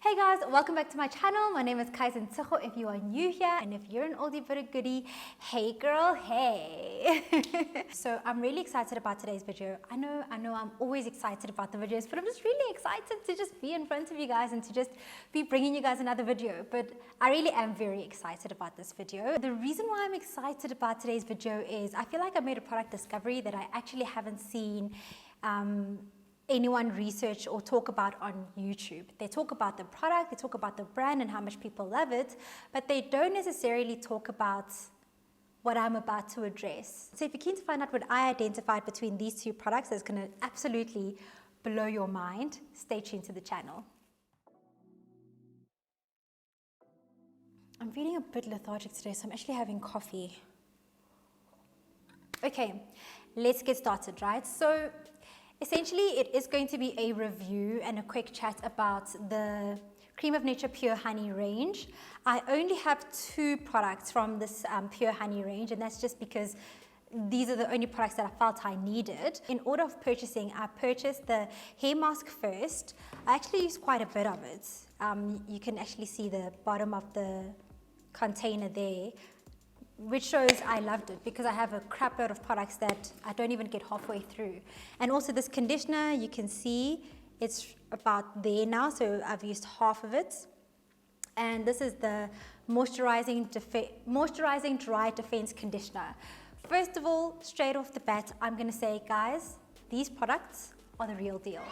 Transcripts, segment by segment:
Hey guys, welcome back to my channel. My name is Kaizen if you are new here, and if you're an oldie but a goodie, hey girl, hey. So I'm really excited about today's video. I know I'm always excited about the videos, but I'm just really excited to just be in front of you guys and to just be bringing you guys another video. But I really am very excited about this video. The reason why I'm excited about today's video is I feel like I made a product discovery that I actually haven't seen anyone research or talk about on YouTube. They talk about the product, they talk about the brand and how much people love it, but they don't necessarily talk about what I'm about to address. So if you're keen to find out what I identified between these two products that's going to absolutely blow your mind, stay tuned to the channel. I'm feeling a bit lethargic today, so I'm actually having coffee. Okay, let's get started, right? So essentially, it is going to be a review and a quick chat about the Cream of Nature Pure Honey range. I only have two products from this Pure Honey range, and that's just because these are the only products that I felt I needed. In order of purchasing, I purchased the hair mask first. I actually used quite a bit of it. You can actually see the bottom of the container there, which shows I loved it because I have a crap load of products that I don't even get halfway through. And also this conditioner, you can see it's about there now, so I've used half of it. And this is the moisturizing dry defense conditioner. First of all, straight off the bat, I'm gonna say, guys, these products are the real deal.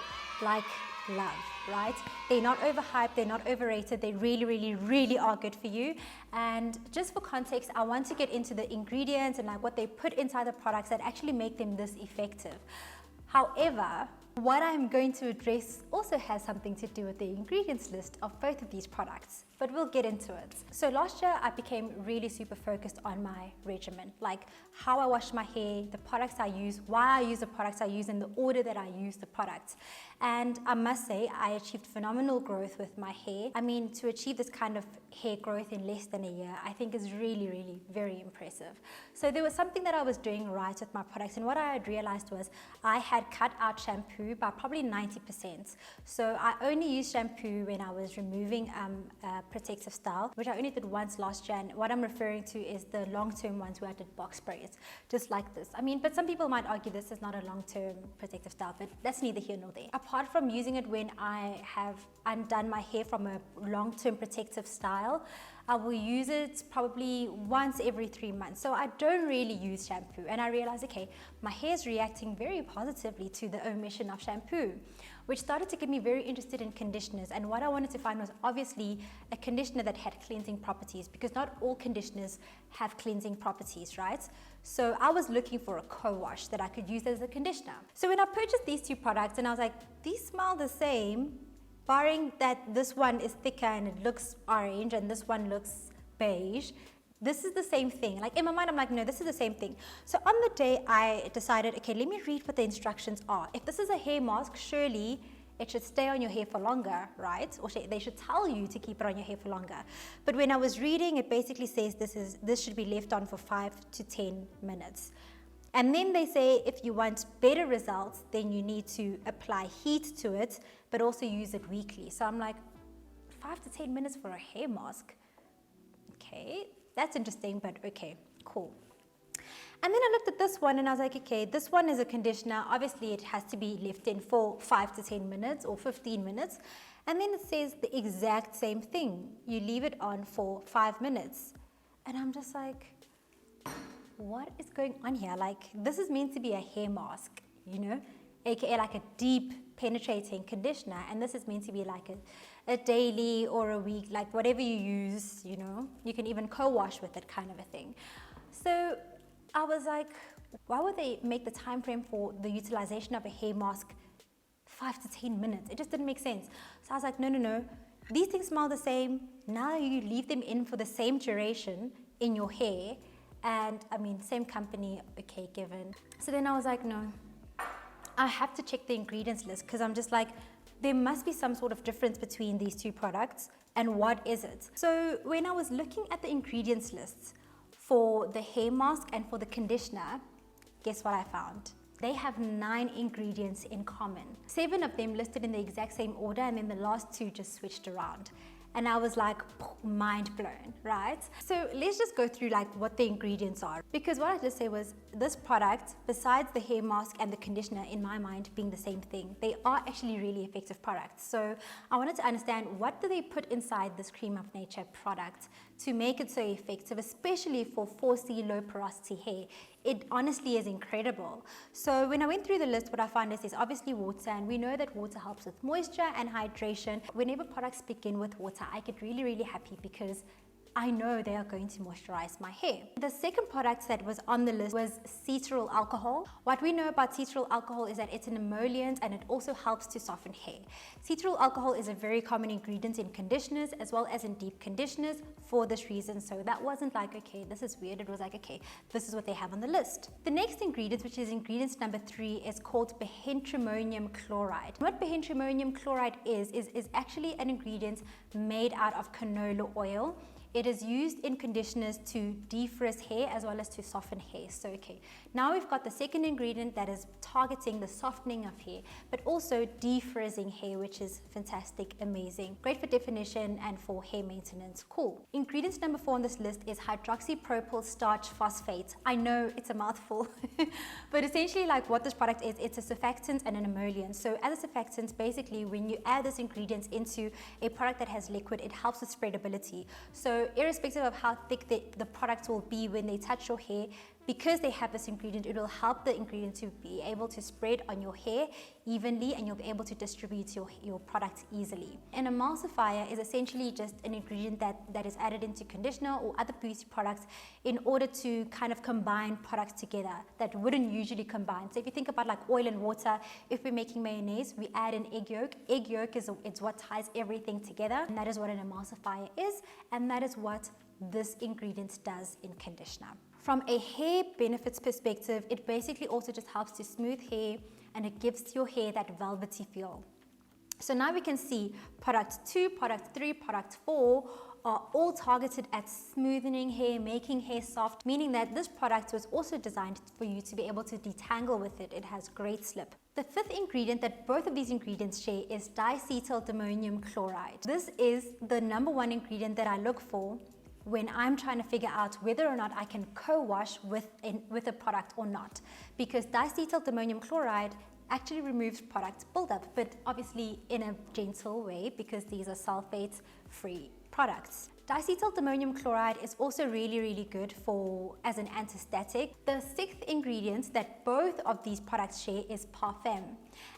Like love, right? They're not overhyped, they're not overrated, they really are good for you. And just for context, I want to get into the ingredients and like what they put inside the products that actually make them this effective. However, what I'm going to address also has something to do with the ingredients list of both of these products, but we'll get into it. So last year I became really super focused on my regimen, like how I wash my hair, the products I use, why I use the products I use, and the order that I use the products. And I must say, I achieved phenomenal growth with my hair. I mean, to achieve this kind of hair growth in less than a year, I think is really very impressive. So there was something that I was doing right with my products, and what I had realized was I had cut out shampoo by probably 90%. So I only used shampoo when I was removing protective style, which I only did once last year, and what I'm referring to is the long-term ones where I did box braids, just like this. I mean, but some people might argue this is not a long-term protective style, but that's neither here nor there. Apart from using it when I have undone my hair from a long-term protective style, I will use it probably once every 3 months. So I don't really use shampoo, and I realized, okay, my hair is reacting very positively to the omission of shampoo, which started to get me very interested in conditioners. And what I wanted to find was obviously a conditioner that had cleansing properties, because not all conditioners have cleansing properties, right? So I was looking for a co-wash that I could use as a conditioner. So when I purchased these two products, and I was like, these smell the same, barring that this one is thicker and it looks orange and this one looks beige, this is the same thing. Like in my mind, I'm like, no, this is the same thing. So on the day I decided, okay, let me read what the instructions are. If this is a hair mask, surely it should stay on your hair for longer, right? Or they should tell you to keep it on your hair for longer. But when I was reading, it basically says this should be left on for 5 to 10 minutes. And then they say if you want better results, then you need to apply heat to it, but also use it weekly. So I'm like, 5 to 10 minutes for a hair mask? Okay, that's interesting, but okay, cool. And then I looked at this one and I was like, okay, this one is a conditioner. Obviously it has to be left in for 5 to 10 minutes or 15 minutes. And then it says the exact same thing. You leave it on for 5 minutes. And I'm just like, what is going on here? Like, this is meant to be a hair mask, you know, aka like a deep penetrating conditioner, and this is meant to be like a daily or a week, like whatever you use, you know, you can even co-wash with it, kind of a thing. So I was like, why would they make the time frame for the utilization of a hair mask 5 to 10 minutes? It just didn't make sense. So I was like, no, these things smell the same. Now you leave them in for the same duration in your hair. And I mean, same company, okay, given. So then I was like, no, I have to check the ingredients list, because I'm just like, there must be some sort of difference between these two products, and what is it? So when I was looking at the ingredients lists for the hair mask and for the conditioner, guess what I found? They have 9 ingredients in common. 7 of them listed in the exact same order, and then the last 2 just switched around. And I was like, mind blown, right? So let's just go through like what the ingredients are. Because what I just said was this product, besides the hair mask and the conditioner, in my mind being the same thing, they are actually really effective products. So I wanted to understand, what do they put inside this Creme of Nature product to make it so effective, especially for 4C low porosity hair. It honestly is incredible. So when I went through the list, what I found is there's obviously water, and we know that water helps with moisture and hydration. Whenever products begin with water, I get really, really happy because I know they are going to moisturize my hair. The second product that was on the list was cetyl alcohol. What we know about cetyl alcohol is that it's an emollient and it also helps to soften hair. Cetyl alcohol is a very common ingredient in conditioners as well as in deep conditioners for this reason. So that wasn't like, okay, this is weird. It was like, okay, this is what they have on the list. The next ingredient, which is ingredient number 3, is called behentrimonium chloride. What behentrimonium chloride is actually an ingredient made out of canola oil. It is used in conditioners to defrizz hair as well as to soften hair. So, okay, now we've got the second ingredient that is targeting the softening of hair, but also defrizzing hair, which is fantastic, amazing, great for definition and for hair maintenance, cool. Ingredient number 4 on this list is hydroxypropyl starch phosphate. I know it's a mouthful, but essentially like what this product is, it's a surfactant and an emollient. So as a surfactant, basically when you add this ingredient into a product that has liquid, it helps with spreadability. So irrespective of how thick the product will be when they touch your hair, because they have this ingredient, it will help the ingredient to be able to spread on your hair evenly, and you'll be able to distribute your product easily. An emulsifier is essentially just an ingredient that is added into conditioner or other beauty products in order to kind of combine products together that wouldn't usually combine. So if you think about like oil and water, if we're making mayonnaise, we add an egg yolk. Egg yolk is what ties everything together, and that is what an emulsifier is, and that is what this ingredient does in conditioner. From a hair benefits perspective, it basically also just helps to smooth hair, and it gives your hair that velvety feel. So now we can see product 2, product 3, product 4 are all targeted at smoothing hair, making hair soft, meaning that this product was also designed for you to be able to detangle with it. It has great slip. The 5th ingredient that both of these ingredients share is diacetaldimonium chloride. This is the number 1 ingredient that I look for when I'm trying to figure out whether or not I can co-wash with a product or not, because diacetaldimonium chloride actually removes product buildup, but obviously in a gentle way because these are sulfate-free products. Diacetaldimonium chloride is also really, really good as an antistatic. The 6th ingredient that both of these products share is parfum,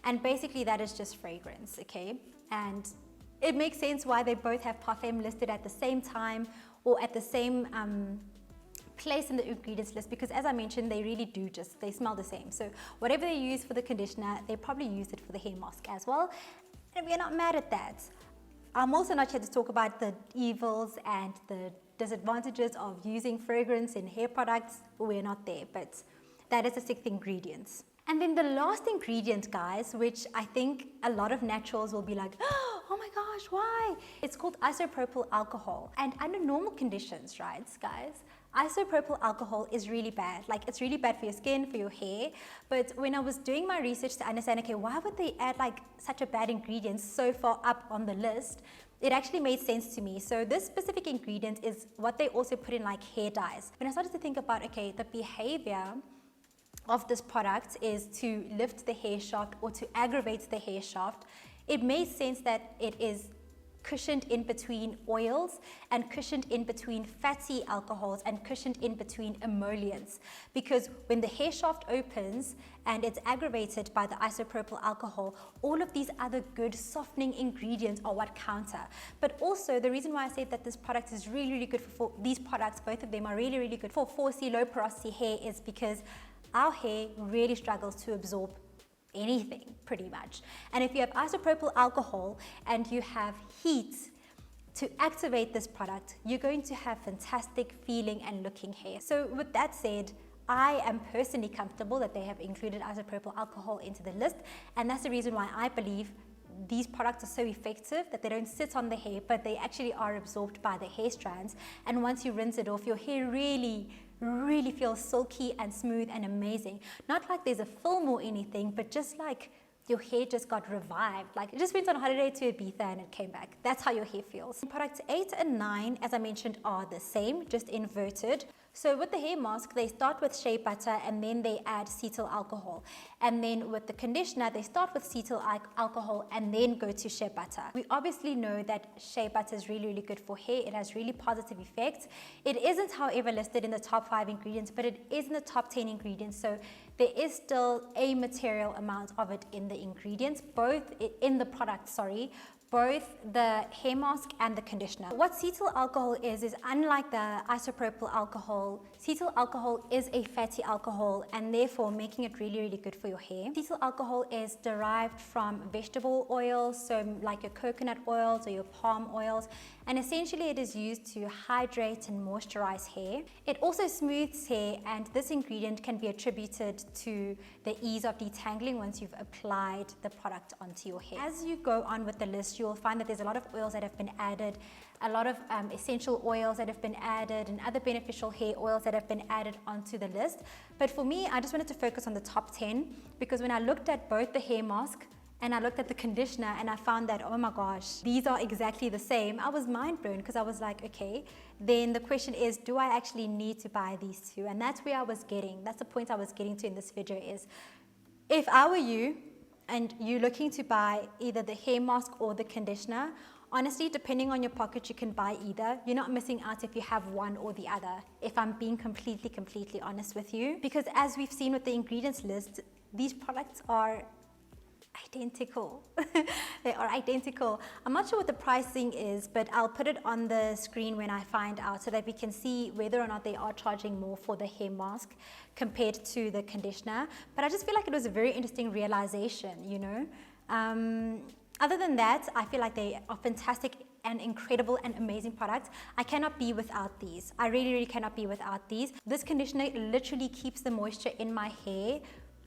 and basically that is just fragrance, okay? And it makes sense why they both have parfum listed at the same time or at the same place in the ingredients list, because as I mentioned, they really do they smell the same. So whatever they use for the conditioner, they probably use it for the hair mask as well. And we're not mad at that. I'm also not here to talk about the evils and the disadvantages of using fragrance in hair products. We're not there, but that is the 6th ingredient. And then the last ingredient, guys, which I think a lot of naturals will be like, oh my gosh, why? It's called isopropyl alcohol. And under normal conditions, right, guys, isopropyl alcohol is really bad. Like, it's really bad for your skin, for your hair. But when I was doing my research to understand, okay, why would they add like such a bad ingredient so far up on the list, it actually made sense to me. So this specific ingredient is what they also put in like hair dyes. When I started to think about, okay, the behavior of this product is to lift the hair shaft or to aggravate the hair shaft, it made sense that it is cushioned in between oils and cushioned in between fatty alcohols and cushioned in between emollients, because when the hair shaft opens and it's aggravated by the isopropyl alcohol, all of these other good softening ingredients are what counter. But also the reason why I say that this product is really, really good for these products, both of them are really, really good for 4C low porosity hair, is because our hair really struggles to absorb anything pretty much. And if you have isopropyl alcohol and you have heat to activate this product, you're going to have fantastic feeling and looking hair. So with that said, I am personally comfortable that they have included isopropyl alcohol into the list, and that's the reason why I believe these products are so effective, that they don't sit on the hair, but they actually are absorbed by the hair strands. And once you rinse it off, your hair really, really feels silky and smooth and amazing. Not like there's a film or anything, but just like your hair just got revived. Like it just went on holiday to Ibiza and it came back. That's how your hair feels. Products 8 and 9, as I mentioned, are the same, just inverted. So with the hair mask, they start with shea butter and then they add cetyl alcohol. And then with the conditioner, they start with cetyl alcohol and then go to shea butter. We obviously know that shea butter is really, really good for hair. It has really positive effects. It isn't, however, listed in the top 5 ingredients, but it is in the top 10 ingredients. So there is still a material amount of it in the ingredients, in the product, both the hair mask and the conditioner. What cetyl alcohol is unlike the isopropyl alcohol, cetyl alcohol is a fatty alcohol and therefore making it really, really good for your hair. Cetyl alcohol is derived from vegetable oils, so like your coconut oils or your palm oils, and essentially it is used to hydrate and moisturize hair. It also smooths hair, and this ingredient can be attributed to the ease of detangling once you've applied the product onto your hair. As you go on with the list, you will find that there's a lot of oils that have been added, a lot of essential oils that have been added, and other beneficial hair oils that have been added onto the list. But for me, I just wanted to focus on the top 10 because when I looked at both the hair mask and I looked at the conditioner and I found that, oh my gosh, these are exactly the same, I was mind blown because I was like, okay, then the question is, do I actually need to buy these two? And that's where I was getting, that's the point I was getting to in this video is, if I were you and you're looking to buy either the hair mask or the conditioner, honestly, depending on your pocket, you can buy either. You're not missing out if you have one or the other, if I'm being completely honest with you. Because as we've seen with the ingredients list, these products are identical. They are identical. I'm not sure what the pricing is, but I'll put it on the screen when I find out so that we can see whether or not they are charging more for the hair mask compared to the conditioner. But I just feel like it was a very interesting realization, you know. Other than that, I feel like they are fantastic and incredible and amazing products. I cannot be without these. I really cannot be without these. This conditioner literally keeps the moisture in my hair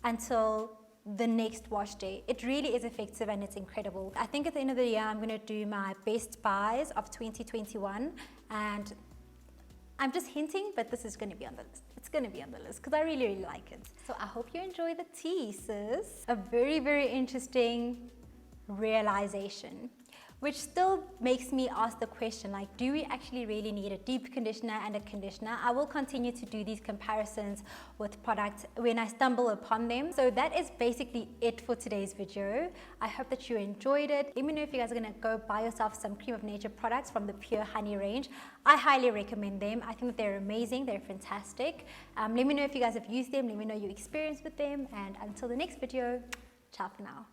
until the next wash day. It really is effective and it's incredible. I think at the end of the year, I'm going to do my best buys of 2021, and I'm just hinting, but this is going to be on the list. It's going to be on the list because I really like it. So I hope you enjoy the tea, sis. A very interesting realization, which still makes me ask the question, like, do we actually really need a deep conditioner and a conditioner? I will continue to do these comparisons with products when I stumble upon them. So that is basically it for today's video. I hope that you enjoyed it. Let me know if you guys are gonna go buy yourself some Creme of Nature products from the Pure Honey range. I highly recommend them. I think that they're amazing, they're fantastic. Let me know if you guys have used them, let me know your experience with them, and until the next video, ciao for now.